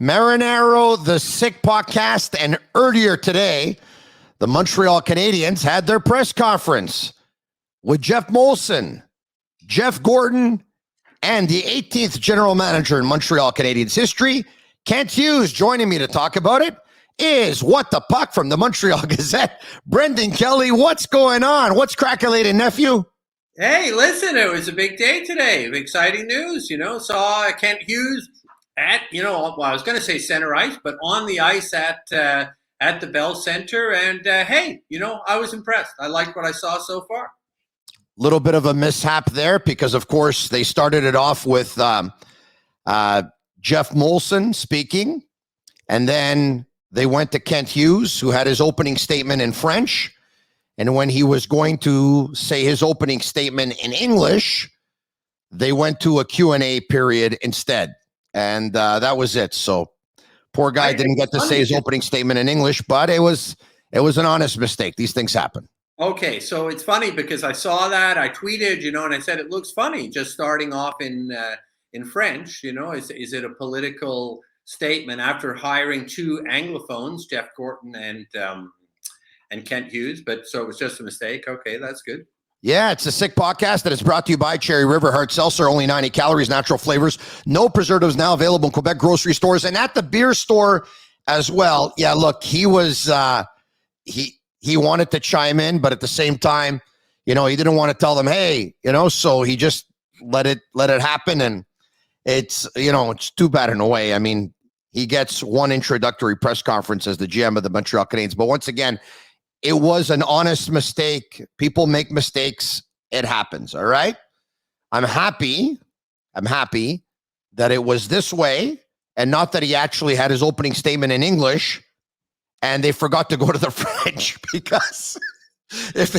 Marinaro, the Sick podcast, and earlier today, the Montreal Canadiens had their press conference with Jeff Molson, Jeff Gordon, and the 18th general manager in Montreal Canadiens history, Kent Hughes. Joining me to talk about it is What the Puck from the Montreal Gazette, Brendan Kelly. What's going on? What's crackulating, nephew? Hey, listen, it was a big day today. Exciting news, saw Kent Hughes at, I was going to say center ice, but on the ice at the Bell Center. And hey, I was impressed. I liked what I saw so far. Little bit of a mishap there because, of course, they started it off with Jeff Molson speaking, and then they went to Kent Hughes, who had his opening statement in French. And when he was going to say his opening statement in English, they went to a Q&A period instead. And that was it. So poor guy didn't get to say his opening statement in English, but it was an honest mistake. These things happen. Okay, so it's funny because I saw that. I tweeted, and I said it looks funny just starting off in French. Is it a political statement after hiring two Anglophones, Jeff Gordon and Kent Hughes? But so it was just a mistake. Okay, that's good. Yeah, it's a Sick podcast that is brought to you by Cherry River Hard Seltzer. Only 90 calories, natural flavors, no preservatives. Now available in Quebec grocery stores and at the beer store as well. Yeah, look, he was he wanted to chime in, but at the same time, he didn't want to tell them, hey, so he just let it happen, and it's it's too bad in a way. I mean, he gets one introductory press conference as the GM of the Montreal Canadiens, but once again, it was an honest mistake. People make mistakes. It happens. All right. I'm happy that it was this way and not that he actually had his opening statement in English and they forgot to go to the French, because if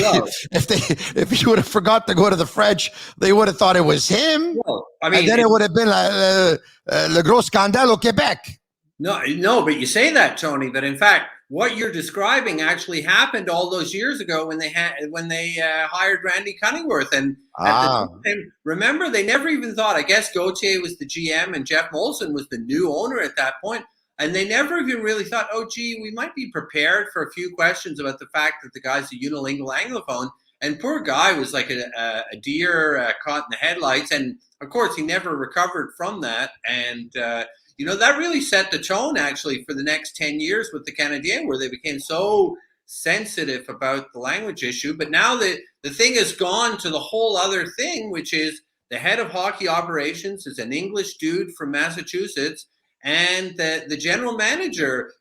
he would have forgot to go to the French, they would have thought it was him. Well, I mean, and then it would have been le gros scandale au Québec. No, but you say that, Tony, but in fact, what you're describing actually happened all those years ago when they hired Randy Cunningworth. And at the time, remember, they never even thought, I guess Gauthier was the GM and Jeff Molson was the new owner at that point. And they never even really thought, oh, gee, we might be prepared for a few questions about the fact that the guy's a unilingual Anglophone. And poor guy was like a deer caught in the headlights. And of course, he never recovered from that. And, that really set the tone, actually, for the next 10 years with the Canadiens, where they became so sensitive about the language issue. But now the thing has gone to the whole other thing, which is the head of hockey operations is an English dude from Massachusetts, and the general manager,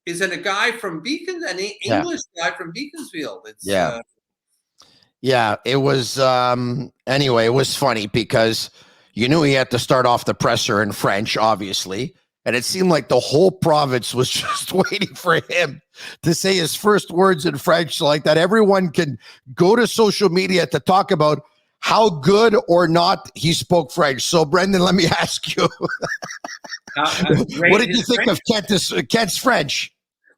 is a guy from Beacon, an English guy from Beaconsfield. It was anyway, it was funny because you knew he had to start off the presser in French, obviously. And it seemed like the whole province was just waiting for him to say his first words in French, so like that everyone can go to social media to talk about how good or not he spoke French. So, Brendan, let me ask you, what did you think of Kent's French?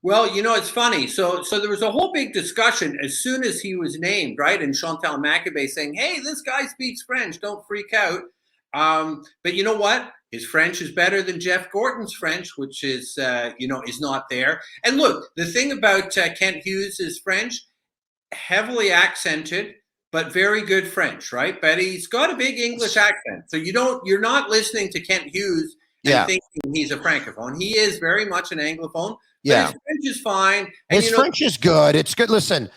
Well, it's funny. So there was a whole big discussion as soon as he was named, right? And Chantal Machabée saying, hey, this guy speaks French. Don't freak out. But you know what? His French is better than Jeff Gordon's French, which is, is not there. And look, the thing about Kent Hughes' French, heavily accented, but very good French, right? But he's got a big English accent. So you're not listening to Kent Hughes and thinking he's a Francophone. He is very much an Anglophone. But his French is fine. And his French is good. It's good. Listen,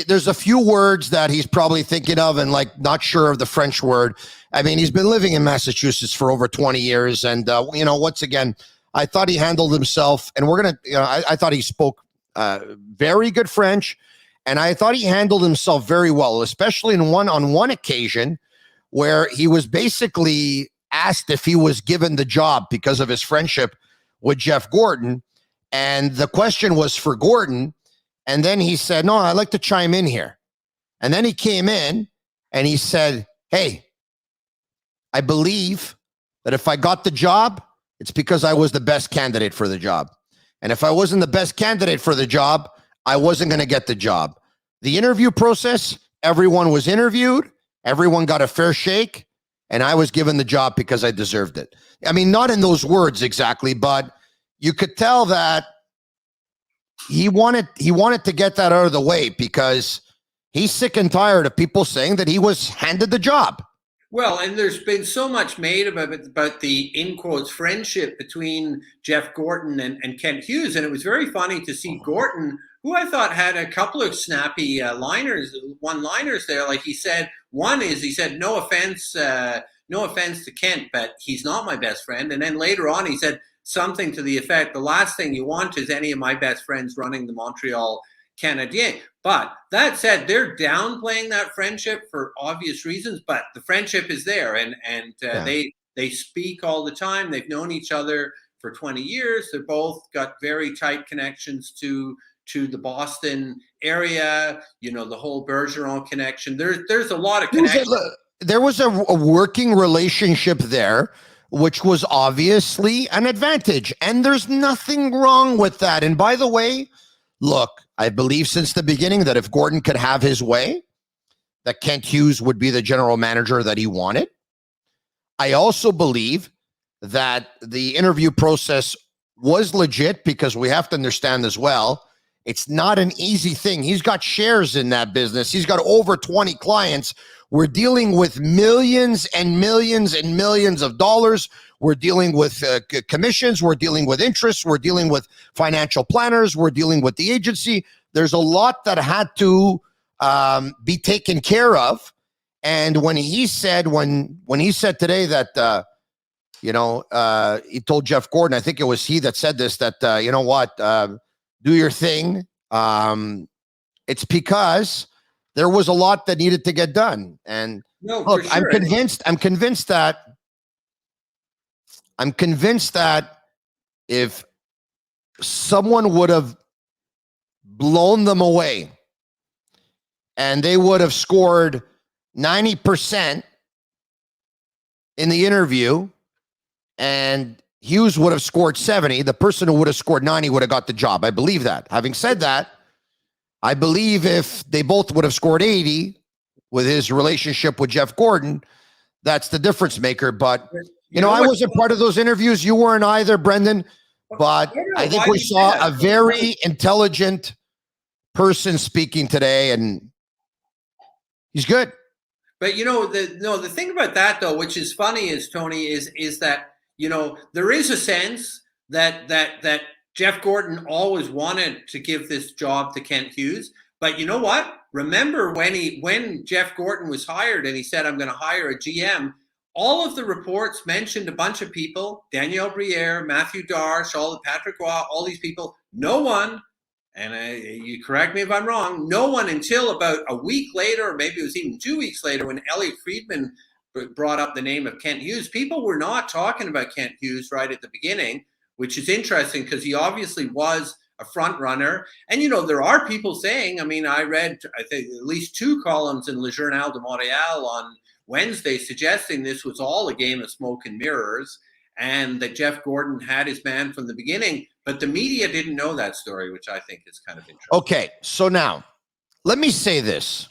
there's a few words that he's probably thinking of and not sure of the French word. I mean, he's been living in Massachusetts for over 20 years. And, once again, I thought he handled himself, and I thought he spoke very good French, and I thought he handled himself very well, especially on one occasion where he was basically asked if he was given the job because of his friendship with Jeff Gordon. And the question was for Gordon. And then he said, no, I'd like to chime in here. And then he came in and he said, hey, I believe that if I got the job, it's because I was the best candidate for the job. And if I wasn't the best candidate for the job, I wasn't going to get the job. The interview process, everyone was interviewed. Everyone got a fair shake. and I was given the job because I deserved it. I mean, not in those words exactly, but you could tell that he wanted to get that out of the way because he's sick and tired of people saying that he was handed the job. Well, and there's been so much made about the, in quotes, friendship between Jeff Gorton and Kent Hughes. And it was very funny to see Gorton, who I thought had a couple of snappy one-liners there. Like he said, no offense to Kent, but he's not my best friend. And then later on, he said something to the effect, the last thing you want is any of my best friends running the Montreal Canadiens. But that said, they're downplaying that friendship for obvious reasons, but the friendship is there, and they speak all the time. They've known each other for 20 years. They're both got very tight connections to the Boston area, the whole Bergeron connection. There's a lot of connections. There was a working relationship there, which was obviously an advantage, and there's nothing wrong with that. And by the way, look, I believe since the beginning that if Gorton could have his way, that Kent Hughes would be the general manager that he wanted. I also believe that the interview process was legit because we have to understand as well, it's not an easy thing. He's got shares in that business. He's got over 20 clients. We're dealing with millions and millions and millions of dollars. We're dealing with commissions. We're dealing with interest. We're dealing with financial planners. We're dealing with the agency. There's a lot that had to be taken care of. And when he said today that he told Jeff Gorton, I think it was he that said this, that do your thing. It's because there was a lot that needed to get done. And look, sure. I'm convinced that if someone would have blown them away and they would have scored 90% in the interview and Hughes would have scored 70, the person who would have scored 90 would have got the job. I believe that. Having said that, I believe if they both would have scored 80 with his relationship with Jeff Gorton, that's the difference maker. But, I wasn't part of those interviews. You weren't either, Brendan. But I think we saw a very intelligent person speaking today, and he's good. But, the thing about that, though, which is funny is, Tony, is that, there is a sense that Jeff Gorton always wanted to give this job to Kent Hughes. But you know what? Remember when Jeff Gorton was hired and he said, I'm going to hire a GM, all of the reports mentioned a bunch of people, Danielle Briere, Matthew Darche, Patrick Roy, all these people. No one, and you correct me if I'm wrong, no one until about a week later, or maybe it was even 2 weeks later, when Elliot Friedman brought up the name of Kent Hughes, people were not talking about Kent Hughes right at the beginning, which is interesting because he obviously was a front runner. And, there are people saying, I read, I think, at least 2 columns in Le Journal de Montréal on Wednesday suggesting this was all a game of smoke and mirrors and that Jeff Gorton had his man from the beginning. But the media didn't know that story, which I think is kind of interesting. Okay, so now let me say this.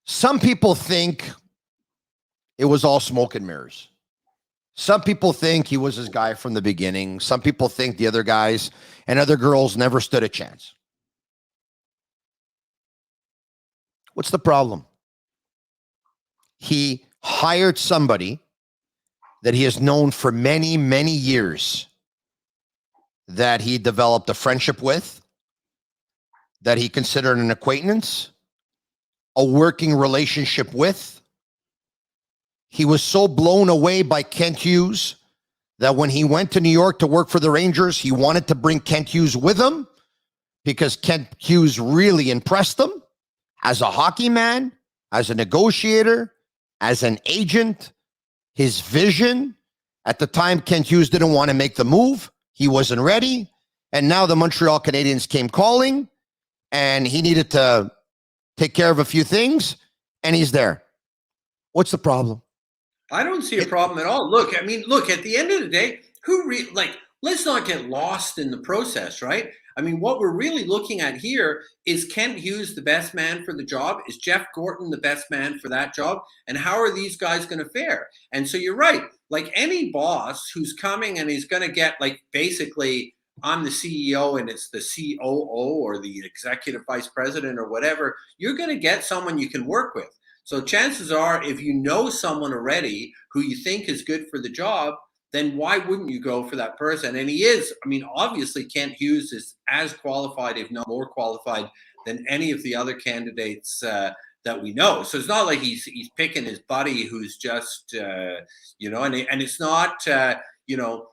Some people think it was all smoke and mirrors. Some people think he was his guy from the beginning. Some people think the other guys and other girls never stood a chance. What's the problem? He hired somebody that he has known for many, many years, that he developed a friendship with, that he considered an acquaintance, a working relationship with. He was so blown away by Kent Hughes that when he went to New York to work for the Rangers, he wanted to bring Kent Hughes with him because Kent Hughes really impressed him as a hockey man, as a negotiator, as an agent. His vision, at the time, Kent Hughes didn't want to make the move. He wasn't ready. And now the Montreal Canadiens came calling and he needed to take care of a few things and he's there. What's the problem? I don't see a problem at all. Look, at the end of the day, let's not get lost in the process, right? I mean, what we're really looking at here is Kent Hughes the best man for the job? Is Jeff Gorton the best man for that job? And how are these guys going to fare? And so you're right. Like any boss who's coming and he's going to get like basically, I'm the CEO and it's the COO or the executive vice president or whatever, you're going to get someone you can work with. So chances are, if you know someone already who you think is good for the job, then why wouldn't you go for that person? And he is, I mean, obviously Kent Hughes is as qualified, if not more qualified, than any of the other candidates that we know. So it's not like he's picking his buddy who's just, you know, and it's not, you know,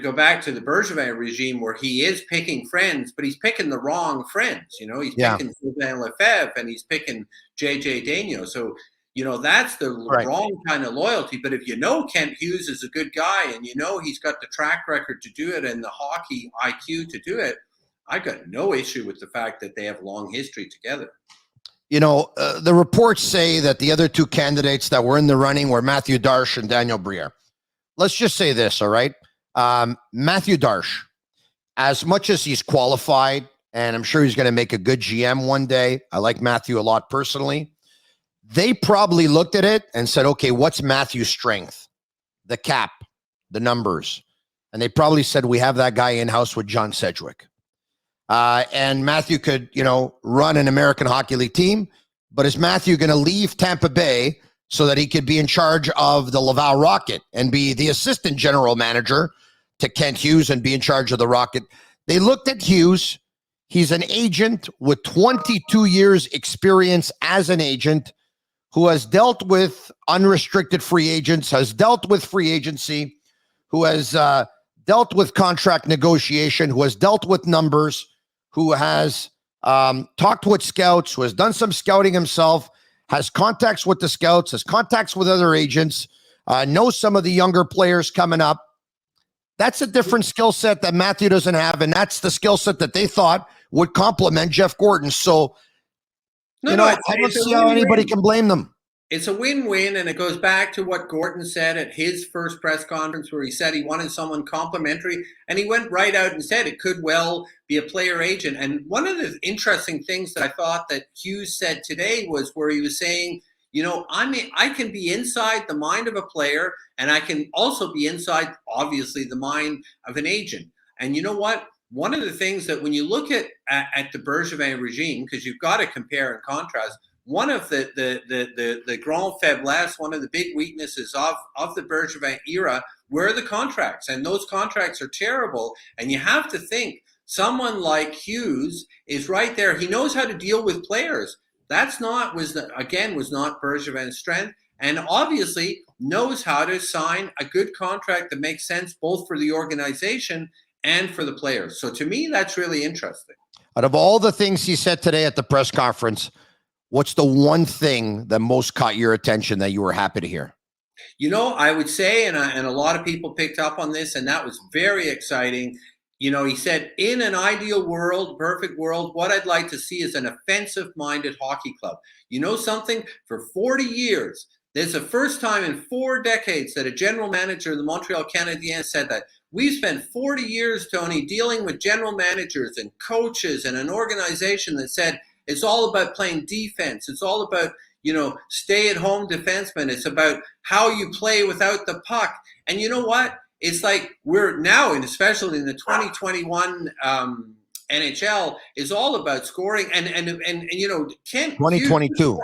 go back to the Bergevin regime where he is picking friends, but he's picking the wrong friends. You know, he's picking Sylvain Lefebvre and he's picking JJ Daigneault. So, you know, that's the wrong kind of loyalty. But if you know Kent Hughes is a good guy and you know he's got the track record to do it and the hockey IQ to do it, I got no issue with the fact that they have a long history together. You know, the reports say that the other two candidates that were in the running were Matthew Darche and Daniel Briere. Let's just say this, all right? Matthew Darche, as much as he's qualified, and I'm sure he's going to make a good GM one day. I like Matthew a lot personally. They probably looked at it and said, okay, what's Matthew's strength? The cap, the numbers. And they probably said, we have that guy in-house with John Sedgwick. And Matthew could, you know, run an American Hockey League team, but is Matthew going to leave Tampa Bay so that he could be in charge of the Laval Rocket and be the assistant general manager to Kent Hughes and be in charge of the Rocket? They looked at Hughes. He's an agent with 22 years experience as an agent who has dealt with unrestricted free agents, has dealt with free agency, who has dealt with contract negotiation, who has dealt with numbers, who has talked with scouts, who has done some scouting himself, has contacts with the scouts, has contacts with other agents, knows some of the younger players coming up. That's a different skill set that Matthew doesn't have, and that's the skill set that they thought would complement Jeff Gorton. So, I don't see how anybody can blame them. It's a win-win, and it goes back to what Gorton said at his first press conference where he said he wanted someone complimentary, and he went right out and said it could well be a player agent. And one of the interesting things that I thought that Hughes said today was where he was saying, you know, I can be inside the mind of a player, and I can also be inside, obviously, the mind of an agent. And you know what? One of the things that when you look at the Bergevin regime, because you've got to compare and contrast, one of the grand faiblesse, one of the big weaknesses of the Bergevin era were the contracts, and those contracts are terrible. And you have to think someone like Hughes is right there. He knows how to deal with players. Was not Bergevin's strength, and obviously knows how to sign a good contract that makes sense both for the organization and for the players. So to me, that's really interesting. Out of all the things he said today at the press conference, what's the one thing that most caught your attention that you were happy to hear? You know, I would say, and a lot of people picked up on this, and that was very exciting. You know, he said, in an ideal world, perfect world, what I'd like to see is an offensive-minded hockey club. You know something? For 40 years, there's the first time in 4 decades that a general manager of the Montreal Canadiens said that. We've spent 40 years, Tony, dealing with general managers and coaches and an organization that said, it's all about playing defense. It's all about, you know, stay-at-home defensemen. It's about how you play without the puck. And you know what? It's like we're now, and especially in the 2021 NHL, is all about scoring. And you know, Kent 2022.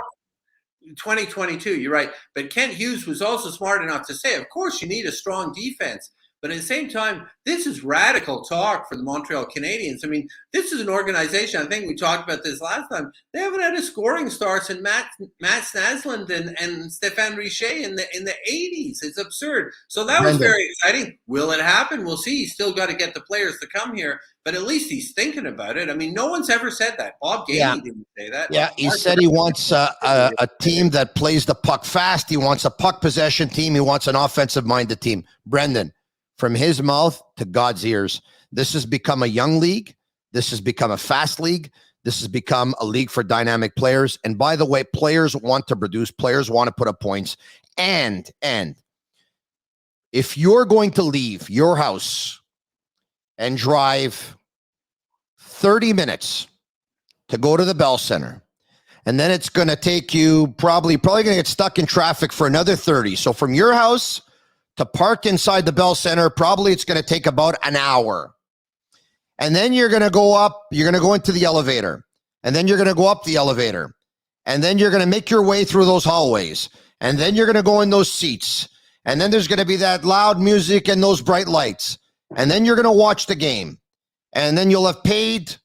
2022, you're right. But Kent Hughes was also smart enough to say, of course, you need a strong defense. But at the same time, this is radical talk for the Montreal Canadiens. I mean, this is an organization, I think we talked about this last time, they haven't had a scoring star since Matt Naslund and Stéphane Richer in the 80s. It's absurd. So that was very exciting. Will it happen? We'll see. He's still got to get the players to come here, but at least he's thinking about it. I mean, no one's ever said that. Bob Gainey didn't say that. Yeah, he said he wants a team that plays the puck fast. He wants a puck possession team. He wants an offensive-minded team. Brendan, from his mouth to God's ears, this has become a young league. This has become a fast league. This has become a league for dynamic players. And by the way, players want to produce. Players want to put up points. And if you're going to leave your house and drive 30 minutes to go to the Bell Center. And then it's going to take you probably going to get stuck in traffic for another 30. So from your house to park inside the Bell Center, probably it's going to take about an hour. And then you're going to go up, you're going to go into the elevator. And then you're going to go up the elevator. And then you're going to make your way through those hallways. And then you're going to go in those seats. And then there's going to be that loud music and those bright lights. And then you're going to watch the game. And then you'll have paid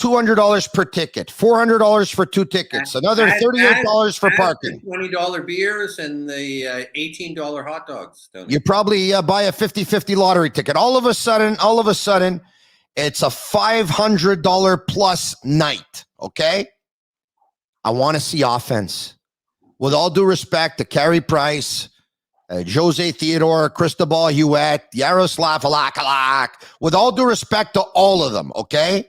$200 per ticket, $400 for 2 tickets, another $38 for parking. $20 beers and the $18 hot dogs. You probably buy a 50-50 lottery ticket. All of a sudden, it's a $500 plus night, okay? I want to see offense. With all due respect to Carey Price, Jose Theodore, Cristobal Huet, Yaroslav Alakalak, with all due respect to all of them, okay?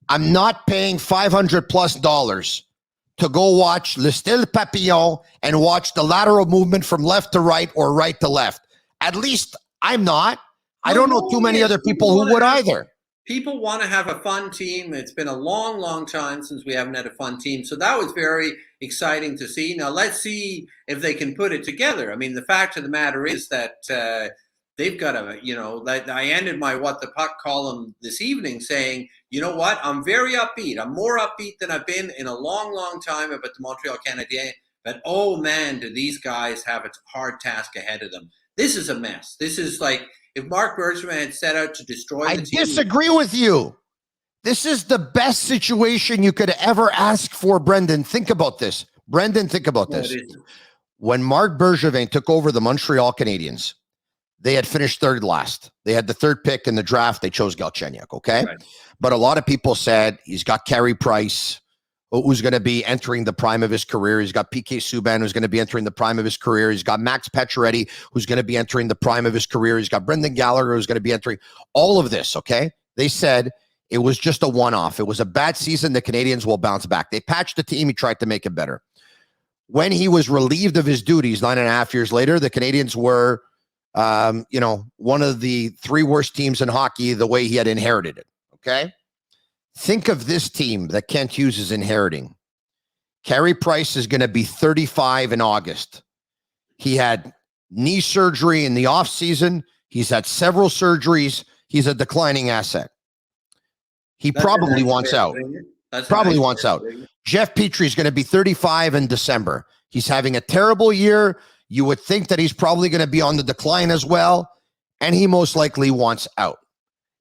I'm not paying $500 plus to go watch Le Style Papillon and watch the lateral movement from left to right or right to left. At least I'm not. I don't know too many other people who would either. People want to have a fun team. It's been a long, long time since we haven't had a fun team. So that was very exciting to see. Now, let's see if they can put it together. I mean, the fact of the matter is that they've got to, I ended my What the Puck column this evening saying, you know what, I'm very upbeat. I'm more upbeat than I've been in a long, long time about the Montreal Canadiens. But, oh, man, do these guys have a hard task ahead of them. This is a mess. This is like if Marc Bergevin had set out to destroy the team. I disagree with you. This is the best situation you could ever ask for, Brendan. Think about this. Brendan, think about this. When Marc Bergevin took over the Montreal Canadiens, they had finished third last. They had the third pick in the draft. They chose Galchenyuk, okay? Right. But a lot of people said he's got Carey Price, who's going to be entering the prime of his career. He's got PK Subban, who's going to be entering the prime of his career. He's got Max Pacioretty, who's going to be entering the prime of his career. He's got Brendan Gallagher, who's going to be entering all of this, okay? They said it was just a one-off. It was a bad season. The Canadiens will bounce back. They patched the team. He tried to make it better. When he was relieved of his duties 9.5 years later, the Canadiens were, one of the 3 worst teams in hockey the way he had inherited it, okay? Think of this team that Kent Hughes is inheriting. Carey Price is going to be 35 in August. He had knee surgery in the offseason. He's had several surgeries. He's a declining asset. He probably wants out. Probably wants out. Jeff Petrie is going to be 35 in December. He's having a terrible year. You would think that he's probably going to be on the decline as well, and he most likely wants out.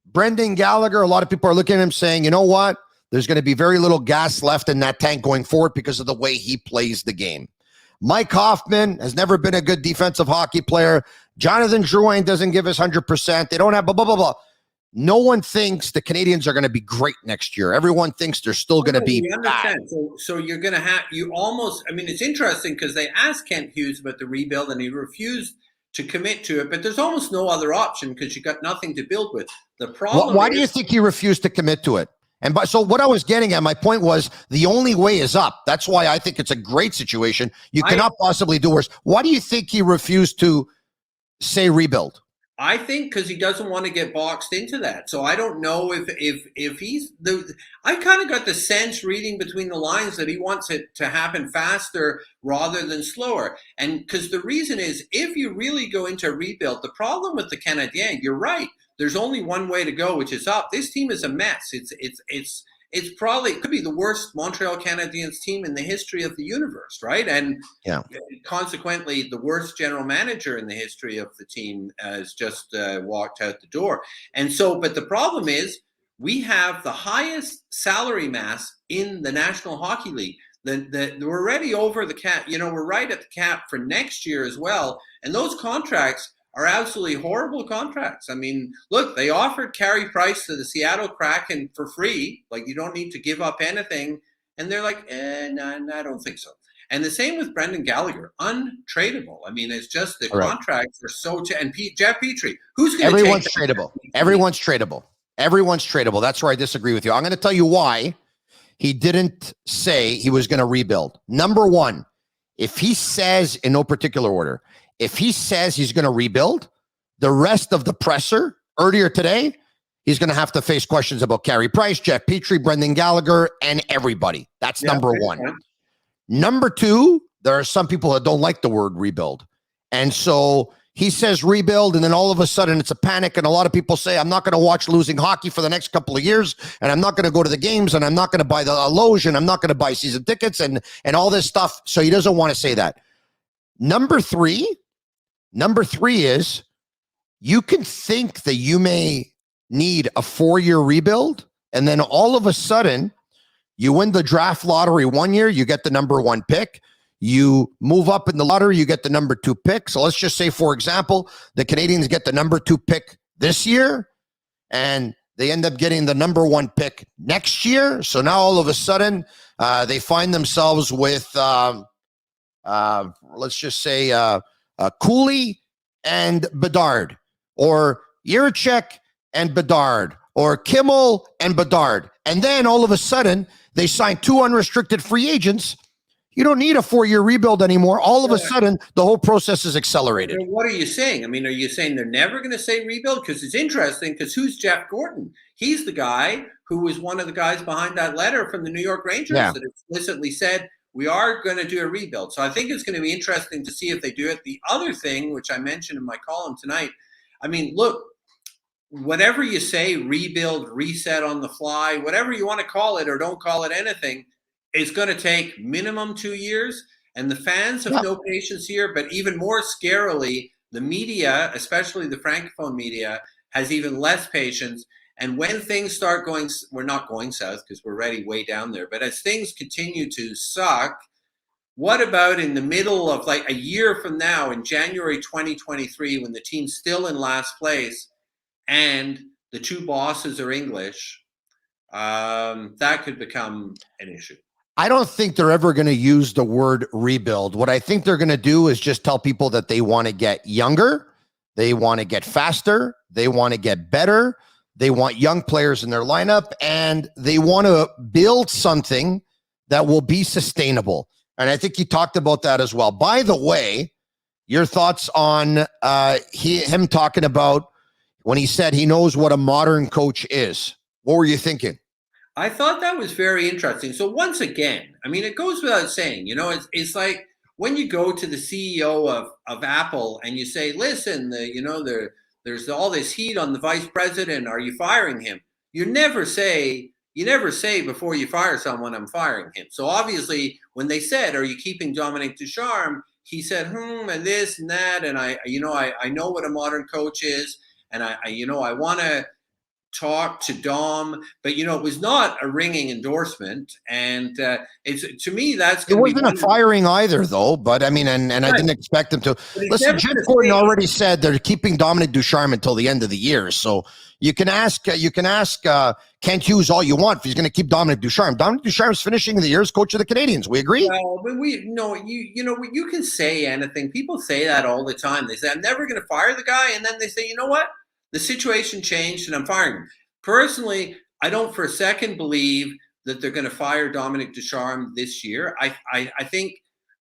Brendan Gallagher, a lot of people are looking at him saying, you know what? There's going to be very little gas left in that tank going forward because of the way he plays the game. Mike Hoffman has never been a good defensive hockey player. Jonathan Drouin doesn't give us 100%. They don't have blah, blah, blah, blah. No one thinks the Canadiens are going to be great next year. Everyone thinks they're still going to be bad. So you're going to have, it's interesting because they asked Kent Hughes about the rebuild and he refused to commit to it, but there's almost no other option because you got nothing to build with. The problem why do you think he refused to commit to it? So what I was getting at, my point was the only way is up. That's why I think it's a great situation. You cannot possibly do worse. Why do you think he refused to say rebuild? I think because he doesn't want to get boxed into that. So I don't know if he's I kind of got the sense reading between the lines that he wants it to happen faster rather than slower. And because the reason is, if you really go into a rebuild, the problem with the Canadiens, you're right. There's only one way to go, which is up. This team is a mess. It's probably, it could be the worst Montreal Canadiens team in the history of the universe, right? And consequently, the worst general manager in the history of the team has just walked out the door. And so, but the problem is, we have the highest salary mass in the National Hockey League. We're already over the cap. We're right at the cap for next year as well. And those contracts are absolutely horrible contracts. I mean, look, they offered Carey Price to the Seattle Kraken for free. Like, you don't need to give up anything. And they're like, no, I don't think so. And the same with Brendan Gallagher, untradeable. I mean, it's just the contracts are so. And Jeff Petrie, who's going to take Everyone's tradable. Everyone's tradable. Everyone's tradable. That's where I disagree with you. I'm going to tell you why he didn't say he was going to rebuild. Number one, if he says, in no particular order, if he says he's going to rebuild, the rest of the presser earlier today, he's going to have to face questions about Carey Price, Jeff Petrie, Brendan Gallagher, and everybody. That's number one. Number two, there are some people that don't like the word rebuild. And so he says rebuild, and then all of a sudden it's a panic, and a lot of people say, I'm not going to watch losing hockey for the next couple of years, and I'm not going to go to the games, and I'm not going to buy the loge, and I'm not going to buy season tickets, and all this stuff. So he doesn't want to say that. Number three is you can think that you may need a 4-year rebuild, and then all of a sudden you win the draft lottery 1 year, you get the number 1 pick. You move up in the lottery, you get the number 2 pick. So let's just say, for example, the Canadians get the number 2 pick this year, and they end up getting the number 1 pick next year. So now all of a sudden they find themselves with, let's just say, Cooley and Bedard, or Jiricek and Bedard, or Kimmel and Bedard. And then all of a sudden they sign 2 unrestricted free agents. You don't need a 4-year rebuild anymore. All of a sudden, the whole process is accelerated. What are you saying? I mean, are you saying they're never going to say rebuild? Because it's interesting, because who's Jeff Gorton? He's the guy who was one of the guys behind that letter from the New York Rangers that explicitly said, we are going to do a rebuild. So I think it's going to be interesting to see if they do it. The other thing, which I mentioned in my column tonight, I mean, look, whatever you say, rebuild, reset on the fly, whatever you want to call it or don't call it anything, it's going to take minimum 2 years, and the fans have no patience here. But even more scarily, the media, especially the Francophone media, has even less patience. And when things start going, we're not going south because we're already way down there. But as things continue to suck, what about in the middle of like a year from now, in January 2023, when the team's still in last place and the 2 bosses are English? That could become an issue. I don't think they're ever going to use the word rebuild. What I think they're going to do is just tell people that they want to get younger, they want to get faster, they want to get better, they want young players in their lineup, and they want to build something that will be sustainable. And I think you talked about that as well. By the way, your thoughts on him talking about when he said he knows what a modern coach is. What were you thinking? I thought that was very interesting. So once again, I mean, it goes without saying, it's like when you go to the CEO of Apple and you say, listen, there's all this heat on the vice president. Are you firing him? You never say before you fire someone, I'm firing him. So obviously when they said, are you keeping Dominic Ducharme? He said, and this and that. And I know what a modern coach is. And I want to talk to Dom, but it was not a ringing endorsement, and it's, to me, that's it wasn't a firing either, though. But I mean, and I didn't expect them to. Listen, Jeff Gordon already said they're keeping Dominic Ducharme until the end of the year, so you can ask Kent Hughes all you want if he's going to keep Dominic Ducharme. Dominic Ducharme is finishing the year as coach of the Canadians. We agree. Well, but you can say anything. People say that all the time. They say, I'm never going to fire the guy, and then they say, you know what? The situation changed and I'm firing him. Personally, I don't for a second believe that they're going to fire Dominic Ducharme this year. I think,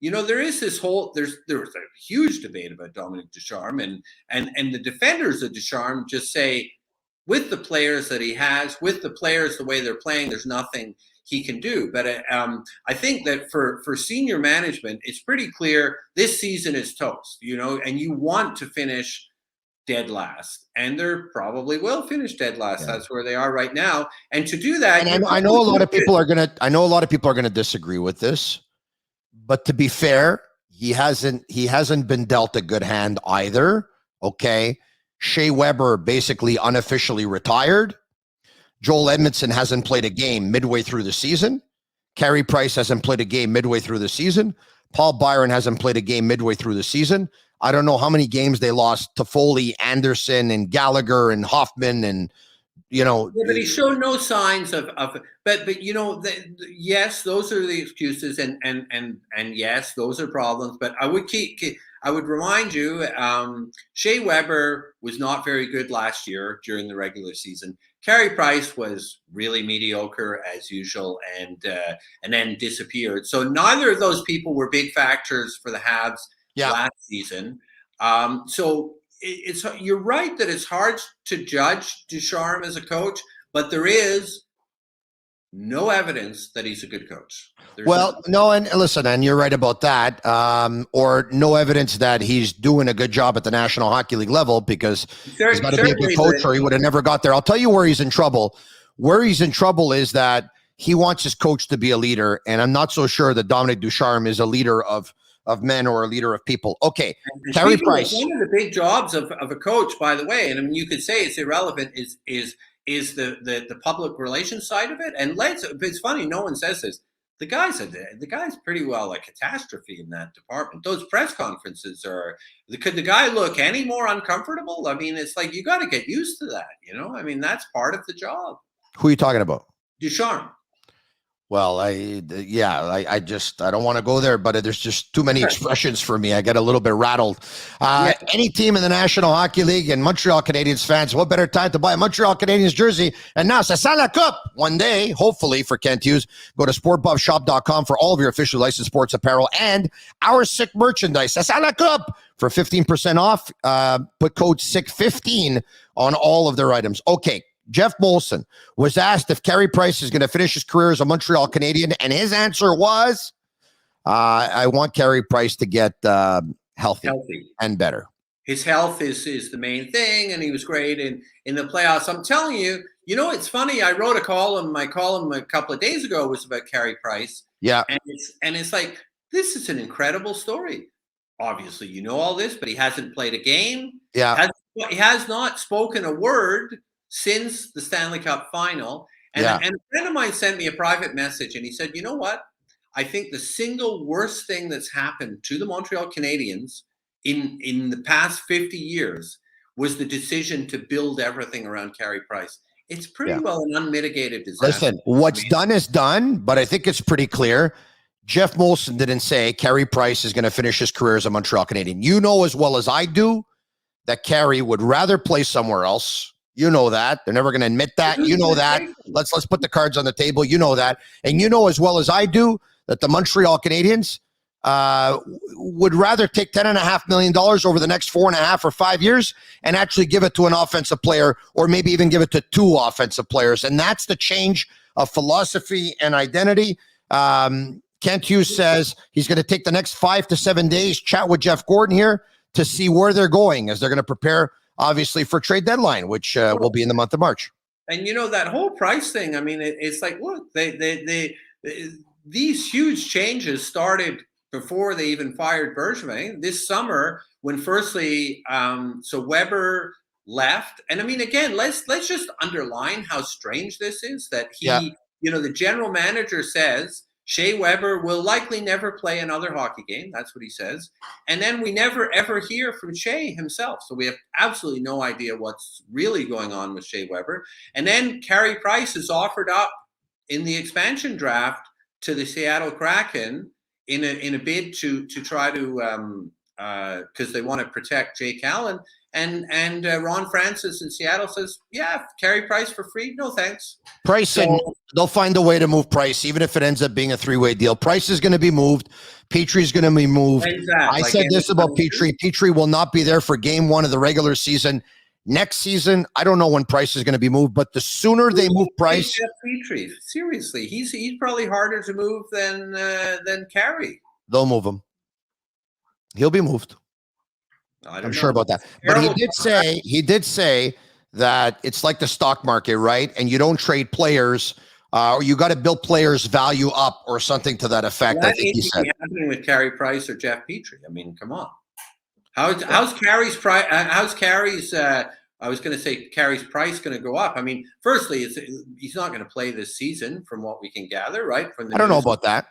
there is this whole, there's a huge debate about Dominic Ducharme, and the defenders of Ducharme just say, with the players that he has, with the players, the way they're playing, there's nothing he can do. But I think that for senior management, it's pretty clear this season is toast, and you want to finish dead last, and they're probably will finish dead last. Yeah. That's where they are right now, and to do that, and I know a lot of people are gonna disagree with this, but to be fair, he hasn't been dealt a good hand either. Okay, Shea Weber basically unofficially retired. Joel Edmondson hasn't played a game midway through the season. Carey Price hasn't played a game midway through the season. Paul Byron hasn't played a game midway through the season. I don't know how many games they lost to Foley, Anderson, and Gallagher, and Hoffman, and Yeah, but he showed no signs of. But yes, those are the excuses, and yes, those are problems. But I would remind you, Shea Weber was not very good last year during the regular season. Carey Price was really mediocre as usual, and then disappeared. So neither of those people were big factors for the Habs last season. So it's you're right that it's hard to judge Ducharme as a coach, but there is no evidence that he's a good coach. No, and listen, and you're right about that. Or no evidence that he's doing a good job at the National Hockey League level, because he's got to be a good coach or he would have never got there. I'll tell you where he's in trouble. Where he's in trouble is that he wants his coach to be a leader, and I'm not so sure that Dominic Ducharme is a leader of men or a leader of people. Okay, Carey Price. One of the big jobs of a coach, by the way, and I mean, you could say it's irrelevant, is the public relations side of it. And it's funny, no one says this. The guy's pretty well a catastrophe in that department. Those press conferences could the guy look any more uncomfortable? I mean, it's like, you got to get used to that, I mean, that's part of the job. Who are you talking about? Ducharme. Well, I don't want to go there, but there's just too many expressions for me. I get a little bit rattled. Any team in the National Hockey League, and Montreal Canadiens fans, what better time to buy a Montreal Canadiens jersey? And now, ça sent la coupe. One day, hopefully, for Kent Hughes, go to sportbuffshop.com for all of your officially licensed sports apparel and our sick merchandise. Ça sent la coupe for 15% off. Put code SICK15 on all of their items. Okay. Jeff Molson was asked if Carey Price is going to finish his career as a Montreal Canadian, and his answer was, I want Carey Price to get healthy and better. His health is the main thing, and he was great in the playoffs. I'm telling you, it's funny. I wrote a column. My column a couple of days ago was about Carey Price. Yeah. And it's like, this is an incredible story. Obviously, all this, but he hasn't played a game. Yeah. He has not spoken a word since the Stanley Cup final. And a friend of mine sent me a private message, and he said, you know what? I think the single worst thing that's happened to the Montreal Canadiens in the past 50 years was the decision to build everything around Carey Price. It's pretty well an unmitigated disaster. Listen, what's done is done, but I think it's pretty clear. Jeff Molson didn't say Carey Price is going to finish his career as a Montreal Canadian. You know as well as I do that Carey would rather play somewhere else. You know that. They're never going to admit that. You know that. Let's put the cards on the table. You know that. And you know as well as I do that the Montreal Canadiens would rather take $10.5 million over the next 4.5 or 5 years and actually give it to an offensive player, or maybe even give it to 2 offensive players. And that's the change of philosophy and identity. Kent Hughes says he's going to take the next 5 to 7 days, chat with Jeff Gordon here to see where they're going as they're going to prepare, obviously, for trade deadline, which will be in the month of March. And that whole Price thing, I mean, it's like, look, these huge changes started before they even fired Bergevin this summer, when firstly, so Weber left. And I mean, again, let's just underline how strange this is, that the general manager says Shea Weber will likely never play another hockey game. That's what he says. And then we never, ever hear from Shea himself. So we have absolutely no idea what's really going on with Shea Weber. And then Carey Price is offered up in the expansion draft to the Seattle Kraken in a bid to try to, because they want to protect Jake Allen. And Ron Francis in Seattle says, Carey Price for free? No, thanks. Price, and they'll find a way to move Price, even if it ends up being a 3-way deal. Price is going to be moved. Petrie's going to be moved. Exactly. I said this about Petrie. Petrie will not be there for game 1 of the regular season. Next season, I don't know when Price is going to be moved, but the sooner they move Price. Petrie, seriously, he's probably harder to move than Carey. They'll move him. He'll be moved. I'm sure about that. But he did say that it's like the stock market, right? And you don't trade players, or you got to build players' value up, or something to that effect. Well, I think he said. Happening with Carey Price or Jeff Petrie. I mean, come on. How's Carey's price? How's Carey's? I was going to say Carey's price going to go up. I mean, firstly, he's not going to play this season, from what we can gather, right? I don't know about that.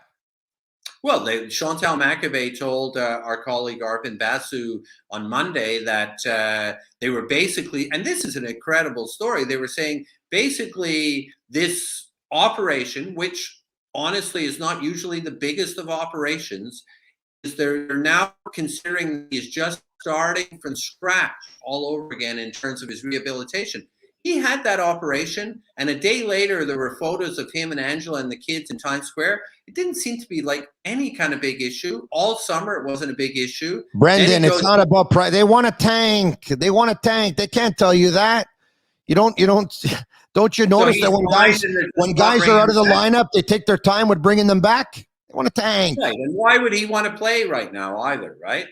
Well, Chantal McAvey told our colleague Arpin Basu on Monday that they were basically, and this is an incredible story, they were saying basically this operation, which honestly is not usually the biggest of operations, is they're now considering he's just starting from scratch all over again in terms of his rehabilitation. He had that operation, and a day later, there were photos of him and Angela and the kids in Times Square. It didn't seem to be like any kind of big issue. All summer, it wasn't a big issue. Brendan, it's not about price. They want a tank. They want a tank. They can't tell you that. Don't you notice that when guys are out of the lineup, they take their time with bringing them back? They want a tank. Right. And why would he want to play right now either, right?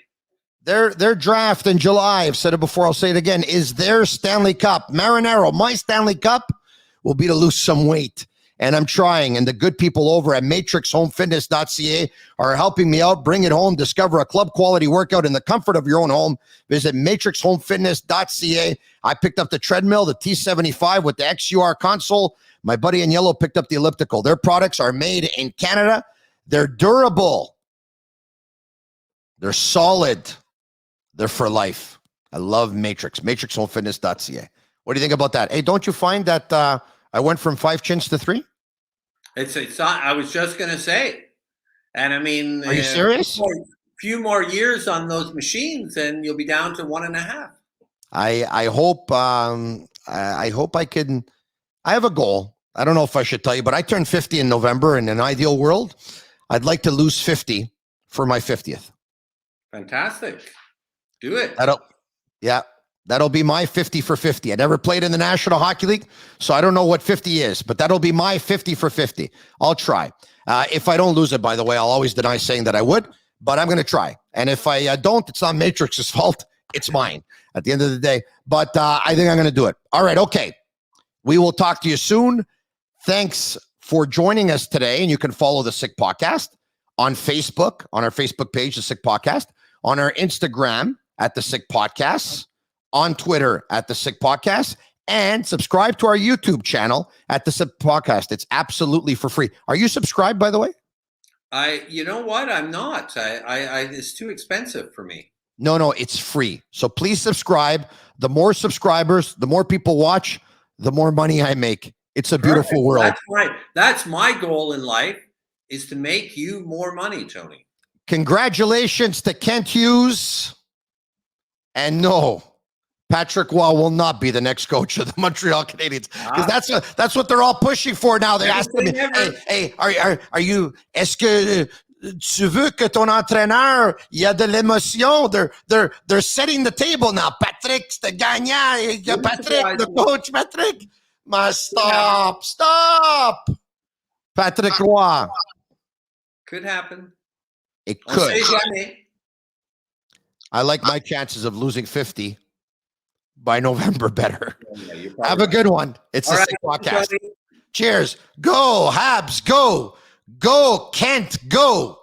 Their draft in July, I've said it before, I'll say it again, is their Stanley Cup. Marinero, my Stanley Cup will be to lose some weight. And I'm trying. And the good people over at matrixhomefitness.ca are helping me out. Bring it home. Discover a club quality workout in the comfort of your own home. Visit matrixhomefitness.ca. I picked up the treadmill, the T75 with the XUR console. My buddy in yellow picked up the elliptical. Their products are made in Canada. They're durable. They're solid. They're for life. I love Matrix. matrixhomefitness.ca. What do you think about that? Hey, don't you find that I went from 5 chins to 3? It's not, I was just going to say. And I mean, are you serious? A few more years on those machines and you'll be down to 1.5. I hope I can. I have a goal. I don't know if I should tell you, but I turned 50 in November. In an ideal world, I'd like to lose 50 for my 50th. Fantastic. Do it. That'll be my 50 for 50. I never played in the National Hockey League, so I don't know what 50 is, but that'll be my 50 for 50. I'll try. If I don't lose it, by the way, I'll always deny saying that I would, but I'm going to try. And if I don't, it's not Matrix's fault. It's mine at the end of the day. But I think I'm going to do it. All right. Okay. We will talk to you soon. Thanks for joining us today. And you can follow the Sick Podcast on Facebook, on our Facebook page, the Sick Podcast, on our Instagram at the Sick Podcasts, on Twitter at the Sick Podcast, and subscribe to our YouTube channel at the Sick Podcast. It's absolutely for free. Are you subscribed, by the way? You know what? I'm not. It's too expensive for me. No, it's free. So please subscribe. The more subscribers, the more people watch, the more money I make. It's a beautiful world. That's right. That's my goal in life, is to make you more money, Tony. Congratulations to Kent Hughes. And no, Patrick Waugh will not be the next coach of the Montreal Canadiens, because that's what they're all pushing for now. They asked me, hey, are you, est-ce que tu veux que ton entraîneur, il y a de l'émotion? They're setting the table now. Patrick, c'est gagnant. Patrick, the coach, Patrick. Stop. Patrick Waugh. Could happen. It could. I like my chances of losing 50 by November better. Have a good one. It's a Sick Podcast. Cheers. Go, Habs. Go. Go, Kent. Go.